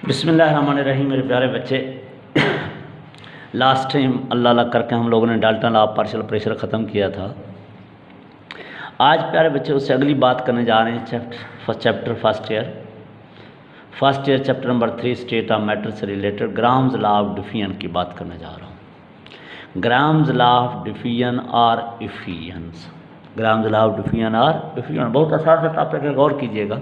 बिस्मिल्लाहिर्रहमानिर्रहीम। मेरे प्यारे बच्चे, लास्ट टाइम अल्लाह अल्लाह करके हम लोगों ने Dalton law of partial pressure ख़त्म किया था। आज प्यारे बच्चे उससे अगली बात करने जा रहे हैं। First year chapter number 3 state of matter से related Graham's law of diffusion की बात करने जा रहा हूँ। ग्राम्स लॉ ऑफ डिफिजन और इफिशिएंस। ग्राम्स लॉ ऑफ डिफिजन और इफिशिएंस बहुत आसान सा टॉपिक है, गौर कीजिएगा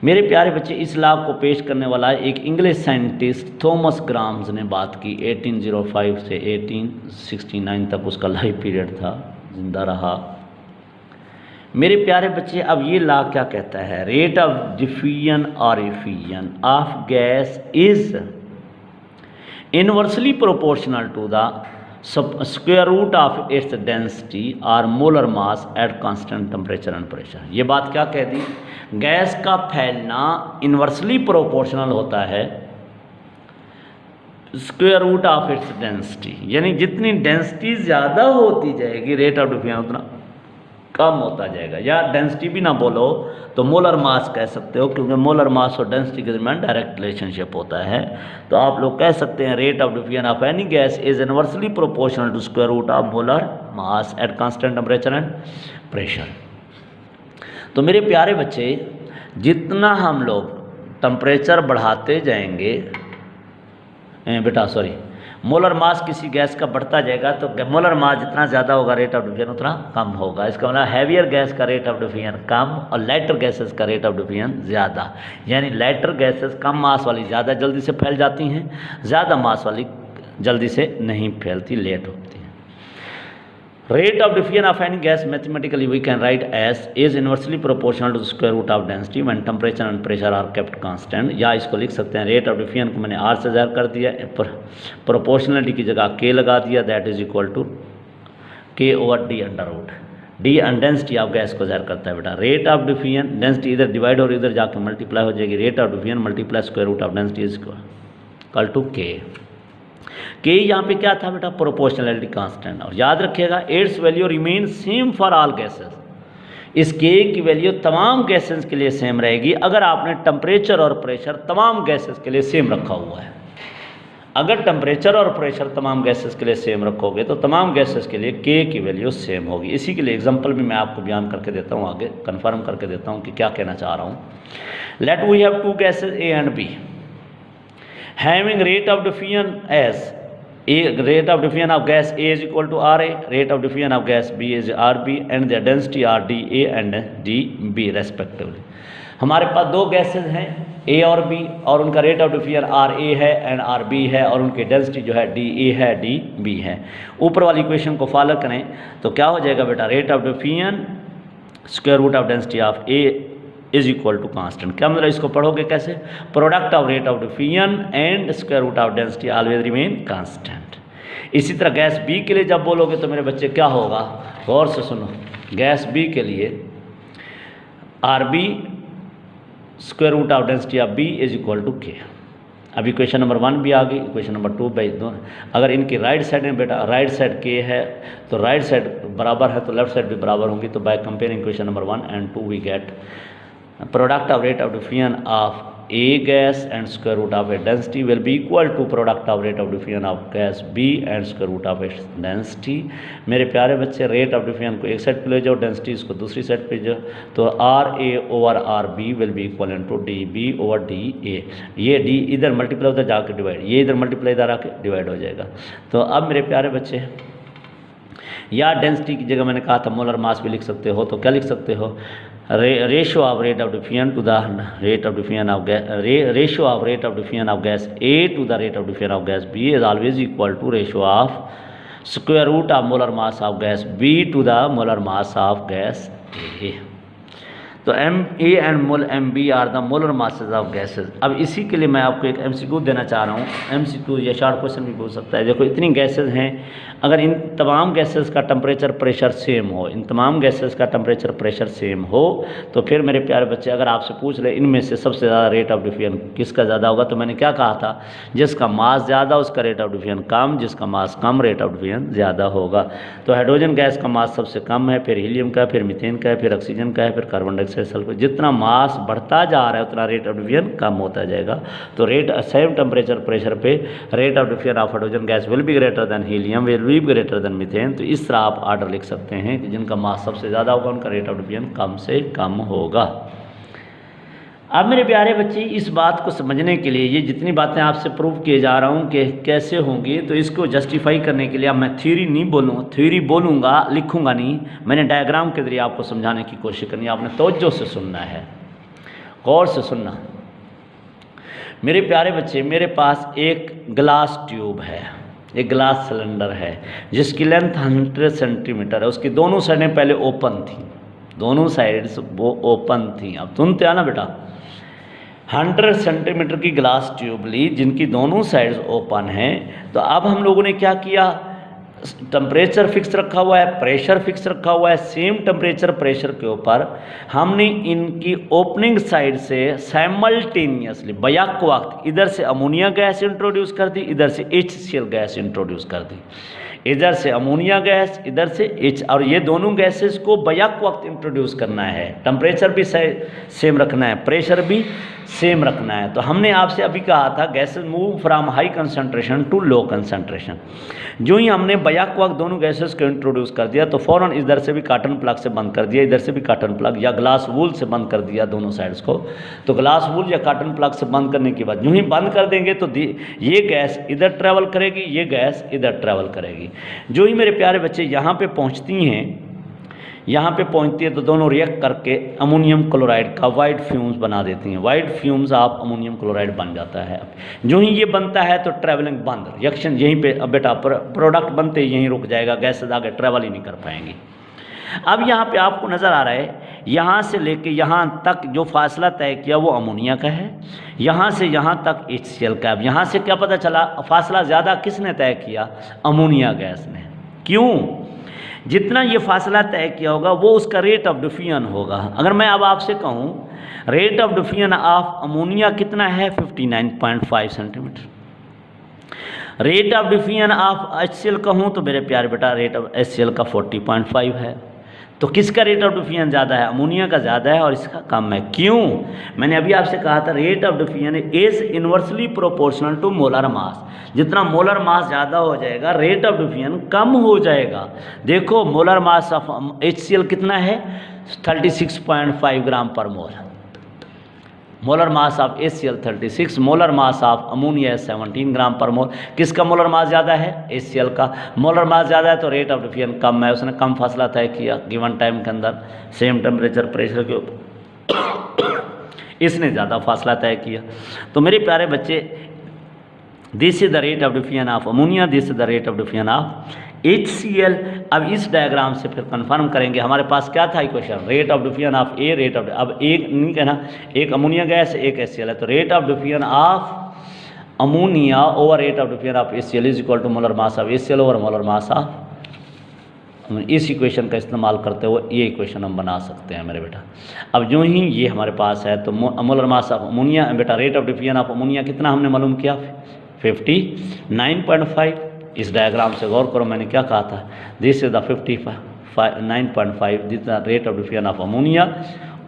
मेरे प्यारे बच्चे। इस लॉ को पेश करने वाला एक इंग्लिश साइंटिस्ट थॉमस ग्राम्स ने बात की। 1805 से 1869 तक उसका लाइफ पीरियड था, जिंदा रहा। मेरे प्यारे बच्चे, अब ये लॉ क्या कहता है? रेट ऑफ डिफ्यूजन और effusion of gas is inversely proportional to the square root of its density और molar mass at constant temperature and pressure. ये बात क्या कह दी? गैस का फैलना इनवर्सली प्रोपोर्शनल होता है square root of its density, यानी जितनी डेंसिटी ज़्यादा होती जाएगी रेट ऑफ डिफ्यूजन उतना कम होता जाएगा। या डेंसिटी भी ना बोलो तो मोलर मास कह सकते हो, क्योंकि मोलर मास और डेंसिटी के दरमियान डायरेक्ट रिलेशनशिप होता है। तो आप लोग कह सकते हैं rate of diffusion of any gas is inversely proportional to square root of molar mass at constant temperature and pressure. तो मेरे प्यारे बच्चे, जितना हम लोग टेम्परेचर बढ़ाते जाएंगे मोलर मास किसी गैस का बढ़ता जाएगा तो मोलर मास जितना ज़्यादा होगा रेट ऑफ डिफ्यूजन उतना कम होगा। इसका मतलब हैवियर गैस का रेट ऑफ डिफ्यूजन कम और लाइटर गैसेस का रेट ऑफ डिफ्यूजन ज़्यादा। यानी लाइटर गैसेस कम मास वाली ज़्यादा जल्दी से फैल जाती हैं, ज़्यादा मास वाली जल्दी से नहीं फैलती, लेट होती है। Rate of diffusion of any gas mathematically we can write as is inversely proportional to square root of density when temperature and pressure are kept constant. या इसको लिख सकते हैं रेट ऑफ डिफ्यूजन को मैंने आर से ज़ाहिर कर दिया, प्रोपोर्शनलिटी की जगह के लगा दिया, that is equal to K over D under root. D density of gas को ज़ाहिर करता है बेटा। रेट ऑफ डिफ्यूजन डेंसिटी इधर डिवाइड और इधर जाकर मल्टीप्लाई हो जाएगी। Rate of diffusion multiply square root of density is equal to K. K यहाँ पे क्या था बेटा? Proportionality constant. और याद रखिएगा it's value remain same for all gases. इस के की वैल्यू तमाम गैसेस के लिए सेम रहेगी अगर आपने टेम्परेचर और प्रेशर तमाम गैसेस के लिए सेम रखा हुआ है। अगर टेम्परेचर और प्रेशर तमाम गैसेस के लिए सेम रखोगे तो तमाम गैसेस के लिए के की वैल्यू सेम होगी। इसी के लिए एग्जांपल भी मैं आपको बयान करके देता हूँ, आगे कन्फर्म करके देता हूँ कि क्या कहना चाह रहा हूँ। Let we have two gases A and B having rate of diffusion as rate of diffusion of gas A is equal to RA, rate of diffusion of gas B is RB and their density are DA and DB respectively। हमारे पास दो gases हैं A और B और उनका rate of diffusion RA है and RB है और उनकी डेंसिटी जो है DA है DB है। ऊपर वाली इक्वेशन को फॉलो करें तो क्या हो जाएगा बेटा? Rate of diffusion square root of density of A is equal to constant. क्या मतलब? इसको पढ़ोगे कैसे? Product of rate of diffusion and square root of density always remain constant. इसी तरह गैस बी के लिए जब बोलोगे तो मेरे बच्चे क्या होगा? गौर से सुनो। गैस बी के लिए R B square root of density of B is equal to K. अब इक्वेशन नंबर 1 भी आ गई, इक्वेशन नंबर 2 बाई दोनों। अगर इनकी राइट साइड में बेटा राइट साइड के है तो राइट साइड बराबर है तो लेफ्ट साइड भी बराबर होंगी। तो by comparing equation number 1 and 2 we get product of rate of diffusion of A gas and square root of its density will be equal to product of rate of diffusion of gas B and square root of its density। मेरे प्यारे बच्चे, rate of diffusion को एक side पे ले जाओ, density इसको दूसरी साइड पे जाओ, तो RA over RB will be equal to DB over DA। ये D इधर मल्टीप्लाई उधर जाकर डिवाइड, ये इधर मल्टीप्लाई इधर आके डिवाइड हो जाएगा। तो अब मेरे प्यारे बच्चे, या डेंसिटी की जगह मैंने कहा था मोलर मास भी लिख सकते हो, तो क्या लिख सकते हो? Ratio of rate of diffusion to the rate of diffusion of gas, ratio of rate of diffusion of gas A to the rate of diffusion of gas B is always equal to ratio of square root of molar mass of gas B to the molar mass of gas A। तो MA and MB are the molar masses of gases. अब इसी के लिए मैं आपको एक MCQ देना चाह रहा हूँ। MCQ या शॉर्ट क्वेश्चन भी हो सकता है। देखो, इतनी गैसेस हैं, अगर इन तमाम गैसेस का टेम्परेचर प्रेशर सेम हो, इन तमाम गैसेस का टेम्परेचर प्रेशर सेम हो, तो फिर मेरे प्यारे बच्चे अगर आपसे पूछ ले इनमें से सबसे ज़्यादा रेट ऑफ डिफ्यूजन किसका ज़्यादा होगा, तो मैंने क्या कहा था? जिसका मास ज़्यादा उसका रेट ऑफ डिफ्यूजन कम, जिसका मास कम रेट ऑफ डिफ्यूजन ज़्यादा होगा। तो हाइड्रोजन गैस का मास सबसे कम है, फिर हीलियम का, फिर मीथेन का, फिर ऑक्सीजन का है, फिर कार्बन डाइऑक्साइड से सल्फर, जितना मास बढ़ता जा रहा है उतना रेट ऑफ डिफ्यूजन कम होता जाएगा। तो रेट सेम टेम्परेचर प्रेशर पे rate of diffusion of hydrogen gas will be greater than helium, will be greater than methane. तो इस तरह आप आर्डर लिख सकते हैं कि जिनका मास सबसे ज़्यादा होगा उनका रेट ऑफ डिफ्यूजन कम से कम होगा। अब मेरे प्यारे बच्चे, इस बात को समझने के लिए ये जितनी बातें आपसे प्रूव किए जा रहा हूँ कि कैसे होंगी, तो इसको जस्टिफाई करने के लिए अब मैं थ्योरी नहीं बोलूँगा, थ्योरी बोलूँगा लिखूँगा नहीं, मैंने डायग्राम के जरिए आपको समझाने की कोशिश करनी है। आपने तवज्जो से सुनना है, गौर से सुनना। मेरे प्यारे बच्चे, मेरे पास एक ग्लास ट्यूब है, एक ग्लास सिलेंडर है जिसकी लेंथ 100 सेंटीमीटर है। उसकी दोनों साइडें पहले ओपन थी, दोनों साइड्स वो ओपन थी। अब सुनते हैं ना बेटा, 100 सेंटीमीटर की ग्लास ट्यूब ली जिनकी दोनों साइड्स ओपन हैं। तो अब हम लोगों ने क्या किया, टेम्परेचर फिक्स रखा हुआ है, प्रेशर फिक्स रखा हुआ है। सेम टेम्परेचर प्रेशर के ऊपर हमने इनकी ओपनिंग साइड से साइमल्टेनियसली बैक वक्त इधर से अमोनिया गैस इंट्रोड्यूस कर दी, इधर से HCl गैस इंट्रोड्यूस कर दी। इधर से अमोनिया गैस, इधर से H, और ये दोनों गैसेस को बैक वक्त इंट्रोड्यूस करना है। टेम्परेचर भी सेम रखना है, प्रेशर भी सेम रखना है। तो हमने आपसे अभी कहा था gases move from high concentration to low concentration. जो ही हमने बैक वक्त दोनों गैसेस को इंट्रोड्यूस कर दिया तो फ़ौरन इधर से भी कॉटन प्लग से बंद कर दिया, इधर से भी कॉटन प्लग या ग्लास वूल से बंद कर दिया दोनों साइड्स को। तो ग्लास वूल या कॉटन प्लग से बंद करने के बाद यूँ ही बंद कर देंगे तो ये गैस इधर ट्रैवल करेगी, ये गैस इधर ट्रैवल करेगी। जो ही मेरे प्यारे बच्चे यहाँ पे पहुँचती हैं, यहाँ पे पहुँचती है तो दोनों रिएक्ट करके अमोनियम क्लोराइड का वाइट फ्यूम्स बना देती हैं। White fumes of ammonium chloride बन जाता है। जो ही ये बनता है तो ट्रैवलिंग बंद, रिएक्शन यहीं पे अब बेटा प्रोडक्ट बनते ही यहीं रुक जाएगा, गैसेस आगे ट्रैवल ही नहीं कर पाएंगी। अब यहाँ पे आपको नज़र आ रहा है, यहाँ से लेके यहाँ तक जो फासला तय किया वो अमोनिया का है, यहाँ से यहाँ तक HCl का। अब यहाँ से क्या पता चला, फासला ज़्यादा किसने तय किया, अमोनिया गैस ने। क्यों? जितना ये फासला तय किया होगा वो उसका रेट ऑफ डिफ्यूजन होगा। अगर मैं अब आपसे कहूँ rate of diffusion of ammonia कितना है, 59.5 centimetre. Rate of diffusion of HCl कहूँ तो मेरे प्यारे बेटा रेट ऑफ HCl का 40.5 है। तो किसका रेट ऑफ डिफ्यूजन ज़्यादा है, अमोनिया का ज़्यादा है और इसका कम है। क्यों? मैंने अभी आपसे कहा था rate of diffusion is inversely proportional to molar mass. जितना मोलर मास ज़्यादा हो जाएगा रेट ऑफ डिफ्यूजन कम हो जाएगा। देखो मोलर मास ऑफ HCl कितना है, 36.5 gram per mole. Molar mass of HCl 36, molar mass of ammonia 17 gram per mole. किसका मोलर मास ज़्यादा है, HCl का। मोलर मास ज़्यादा है तो रेट ऑफ डिफ्यूजन कम है, उसने कम फासला तय किया गिवन टाइम के अंदर, सेम टेम्परेचर प्रेशर के ऊपर इसने ज़्यादा फासला तय किया। तो मेरे प्यारे बच्चे, this is the rate of diffusion of ammonia, this is the rate of diffusion of HCl। अब इस डायग्राम से फिर कंफर्म करेंगे हमारे पास क्या था equation, rate of diffusion of A, rate of, अब एक नहीं कहना, एक अमोनिया गैस एक HCl है, तो rate of diffusion of ammonia over rate of diffusion of HCl is equal to molar mass of HCl over molar mass of. इस equation का इस्तेमाल करते हुए ये इक्वेशन हम बना सकते हैं मेरे बेटा। अब जो ही ये हमारे पास है तो मोलर मास ऑफ अमोनिया, बेटा rate of diffusion of ammonia कितना हमने मालूम किया, 59.5। इस डायग्राम से गौर करो, मैंने क्या कहा था, this is the 59.5, this the rate of diffusion of ammonia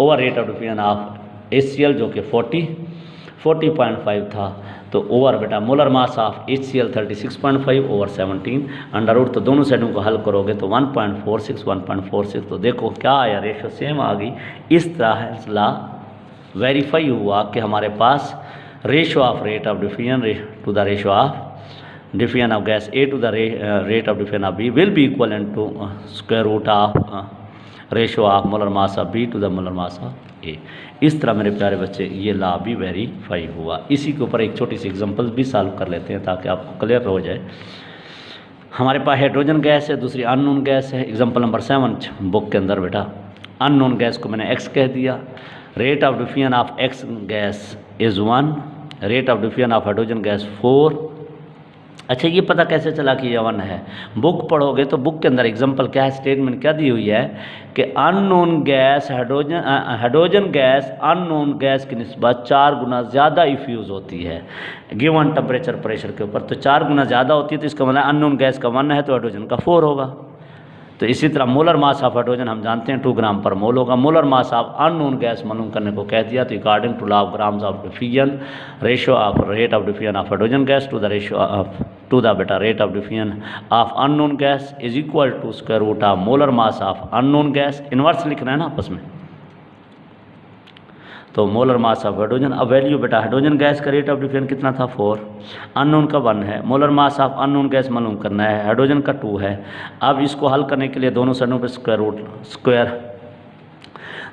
over rate of diffusion of HCl जो कि 40.5 था। तो ओवर बेटा molar mass of HCl 36.5 over 17 under root, तो दोनों साइडों को हल करोगे तो 1.46। तो देखो क्या आया, रेशो सेम आ गई। इस तरह ला वेरीफाई हुआ कि हमारे पास ratio of rate of diffusion to the ratio of diffusion of gas A to the rate of diffusion of B will be equivalent to square root of ratio of molar mass of B to the molar mass of A। इस तरह मेरे प्यारे बच्चे ये law भी verify हुआ। इसी के ऊपर एक छोटी सी एग्जांपल भी सॉल्व कर लेते हैं ताकि आपको क्लियर हो जाए। हमारे पास हाइड्रोजन गैस है, दूसरी अननोन गैस है। एग्जांपल नंबर 7 बुक के अंदर बेटा अननोन गैस को मैंने x कह दिया। Rate of diffusion of x gas is 1, rate of diffusion of hydrogen gas 4। अच्छा ये पता कैसे चला कि ये 1 है, बुक पढ़ोगे तो बुक के अंदर एग्जांपल क्या है, स्टेटमेंट क्या दी हुई है कि unknown gas hydrogen gas unknown gas की निस्बत 4 गुना ज़्यादा इफ्यूज़ होती है गिवन टेम्परेचर प्रेशर के ऊपर। तो 4 गुना ज़्यादा होती है तो इसका मतलब अननोन गैस का 1 है तो हाइड्रोजन का 4 होगा। तो तो इसी तरह मोलर मास ऑफ हाइड्रोजन हम जानते हैं 2 ग्राम पर मोल होगा। Molar mass of unknown gas मालूम करने को कह दिया, तो according to law of Graham's of diffusion ratio of rate of diffusion of hydrogen gas to the ratio of to the बेटा rate of diffusion of unknown gas is equal to square root of molar mass of unknown gas. Inverse लिखना है ना आपस में। तो molar mass of hydrogen, अब value बेटा hydrogen gas का रेट ऑफ डिफ्यूजन कितना था 4, अननोन का 1 है, molar mass of unknown gas मालूम करना है, हाइड्रोजन का 2 है। अब इसको हल करने के लिए दोनों साइडों पे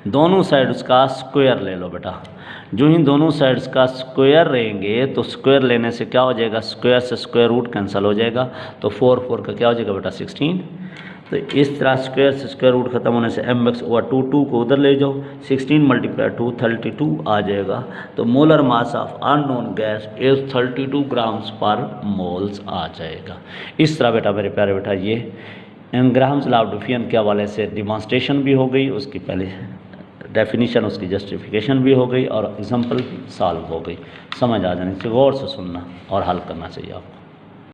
दोनों साइड्स का स्क्वायर ले लो बेटा। जो ही दोनों साइड्स का स्क्वायर रहेंगे तो स्क्वायर लेने से क्या हो जाएगा, स्क्वायर से स्क्वायर रूट कैंसिल हो जाएगा, तो 4 का क्या हो जाएगा बेटा 16। तो इस तरह स्क्वायर से स्क्वायर रूट खत्म होने से mx/2 को उधर ले जाओ, 16 × 2 32 आ जाएगा। तो molar mass of unknown gas is 32 grams पर मोल्स आ जाएगा। इस तरह बेटा मेरे प्यारे बेटा ये ग्राम्स लॉ ऑफ डिफ्यूजन के हवाले से डिमॉन्स्ट्रेशन भी हो गई, उसकी पहले डेफिनेशन उसकी जस्टिफिकेशन भी हो गई और एग्जाम्पल भी सॉल्व हो गई। समझ आ जानी चाहिए, गौर से सुनना और हल करना चाहिए आपको।